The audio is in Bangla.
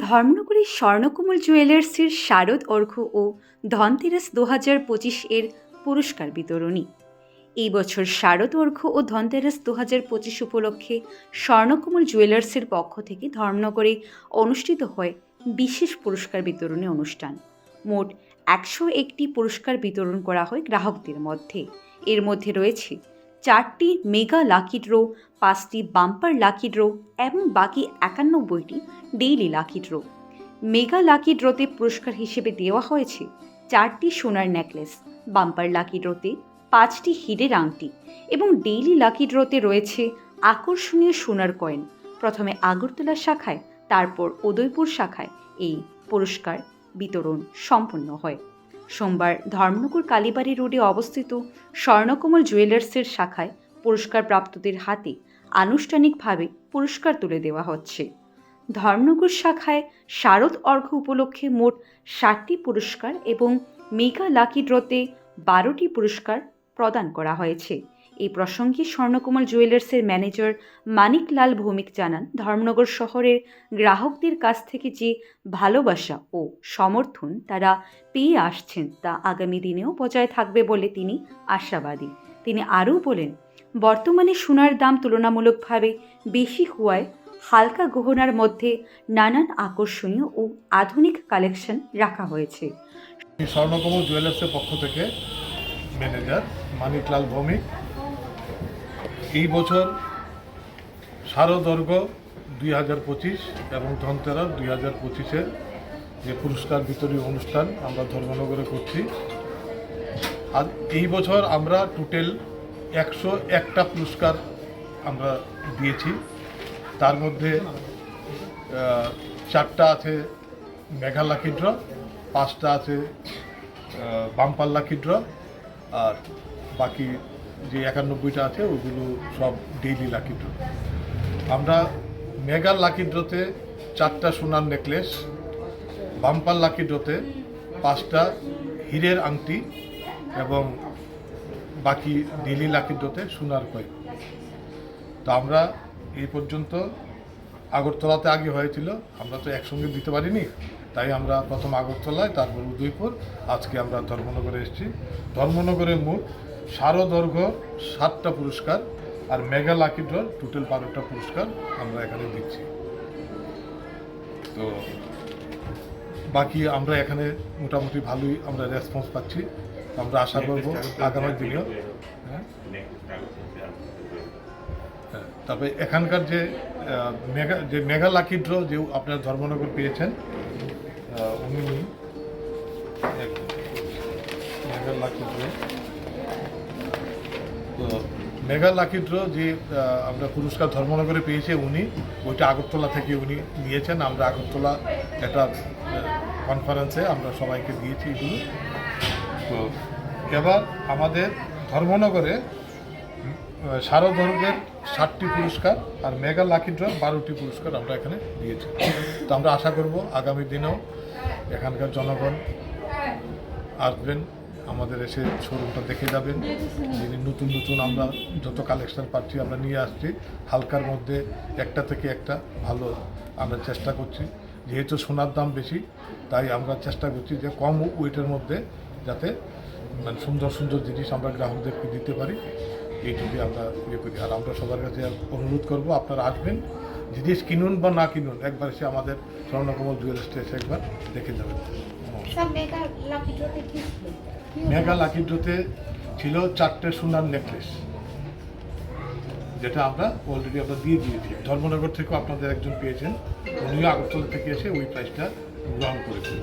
ধর্মনগরের স্বর্ণকমল জুয়েলার্সের শারদ অর্ঘ্য ও ধনতেরাস 2025 এর পুরস্কার বিতরণী। এই বছর শারদ অর্ঘ্য ও ধনতেরাস 2025 উপলক্ষে স্বর্ণকমল জুয়েলার্সের পক্ষ থেকে ধর্মনগরে অনুষ্ঠিত হয় বিশেষ পুরস্কার বিতরণী অনুষ্ঠান। মোট 101টি পুরস্কার বিতরণ করা হয় গ্রাহকদের মধ্যে। এর মধ্যে রয়েছে 4টি মেগা লাকি ড্র, 5টি বাম্পার লাকি ড্র এবং বাকি 91টি daily lucky draw. Mega lucky ড্রতে পুরস্কার হিসেবে দেওয়া হয়েছে 4টি সোনার নেকলেস, বাম্পার লাকি ড্রতে 5টি হীরের আংটি এবং ডেইলি লাকি ড্রতে রয়েছে আকর্ষণীয় সোনার কয়েন। প্রথমে আগরতলা শাখায়, তারপর উদয়পুর শাখায় এই পুরস্কার বিতরণ সম্পন্ন হয়। সোমবার ধর্মনগর কালীবাড়ি রোডে অবস্থিত স্বর্ণকমল জুয়েলার্সের শাখায় পুরস্কার প্রাপ্তদের হাতে আনুষ্ঠানিকভাবে পুরস্কার তুলে দেওয়া হচ্ছে। ধর্মনগর শাখায় শারদ অর্ঘ্য উপলক্ষে মোট 60টি পুরস্কার এবং মেগা লাকি ড্রতে 12টি পুরস্কার প্রদান করা হয়েছে। এই প্রসঙ্গে স্বর্ণকমল জুয়েলার্সের ম্যানেজার মানিক লাল ভৌমিক জানান, ধর্মনগর শহরের গ্রাহকদের কাছ থেকে যে ভালোবাসা ও সমর্থন তারা পেয়ে আসছেন তা আগামী দিনেও বজায় থাকবে বলে তিনি আশাবাদী। তিনি আরও বলেন, বর্তমানে সোনার দাম তুলনামূলকভাবে বেশি হওয়ায় হালকা গহনার মধ্যে নানান আকর্ষণীয় ও আধুনিক কালেকশন রাখা হয়েছে। স্বর্ণকমল জুয়েলার্সের পক্ষ থেকে ম্যানেজার মানিক লাল ভৌমিক এই বছর শারদ অর্ঘ্য 2025 এবং ধনতেরাস 2025-এর যে পুরস্কার বিতরণী অনুষ্ঠান আমরা ধর্মনগরে করছি। আর এই বছর আমরা টোটাল 101টা পুরস্কার আমরা দিয়েছি। তার মধ্যে 4টা আছে মেগা লাকি ড্র, 5টা আছে বাম্পার লাকি ড্র, আর বাকি যে 91টা আছে ওগুলো সব ডেইলি লাকি ড্র। আমরা মেগা লাকি ড্রতে 4টা সোনার নেকলেস, বাম্পার লাকি ড্রতে 5টা হীরের আংটি এবং বাকি ডেইলি লাকি ড্রতে সোনার কয়েন। তো আমরা এই পর্যন্ত আগরতলাতে আগে হয়েছিল, আমরা তো একসঙ্গে দিতে পারিনি, তাই আমরা প্রথম আগরতলায়, তারপর উদয়পুর, আজকে আমরা ধর্মনগরে এসেছি। ধর্মনগরের মোট শারদ অর্ঘ্য 7টা পুরস্কার আর মেগা লাকি ড্র টোটাল 12টা পুরস্কার আমরা এখানে দিচ্ছি। তো বাকি আমরা এখানে মোটামুটি ভালোই আমরা রেসপন্স পাচ্ছি। আমরা আশা করব আগামী দিনেও। তবে এখানকার যে মেগা লাকি ড্র যে আপনার ধর্মনগর পেয়েছেন, উনি মেগা লাকি ড্র, তো মেগা লাকি ড্র যে আমরা পুরস্কার ধর্মনগরে পেয়েছি, উনি ওইটা আগরতলা থেকে উনি নিয়েছেন। আমরা আগরতলা একটা কনফারেন্সে আমরা সবাইকে দিয়েছি এগুলো। তো এবার আমাদের ধর্মনগরে শারদ অর্ঘ্যের 60টি পুরস্কার আর মেগা লাকি ড্র 12টি পুরস্কার আমরা এখানে দিয়েছি। তো আমরা আশা করব আগামী দিনেও এখানকার জনগণ আসবেন, আমাদের এসে শোরুমটা দেখে যাবেন। যিনি নতুন নতুন আমরা যত কালেকশন পাচ্ছি আমরা নিয়ে আসছি, হালকার মধ্যে একটা থেকে একটা ভালো আমরা চেষ্টা করছি। যেহেতু সোনার দাম বেশি, তাই আমরা চেষ্টা করছি যে কম ওয়েটের মধ্যে যাতে মানে সুন্দর সুন্দর জিনিস আমরা গ্রাহকদেরকে দিতে পারি, এইটুকুই আমরা ইয়ে করি। আর আমরা সবার কাছে অনুরোধ করব, আপনারা আসবেন, জিনিস কিনুন বা না কিনুন, একবার এসে আমাদের স্বর্ণকমল জুয়েলার্সে এসে একবার দেখে যাবেন। মেগা লাকি ড্রতে ছিল 4টে সোনার নেকলেস, যেটা আমরা অলরেডি আমরা দিয়ে দিয়েছি। ধর্মনগর থেকেও আপনাদের একজন পেয়েছেন, উনিও আগরতলা থেকে এসে ওই প্রাইসটা গ্রহণ করেছেন।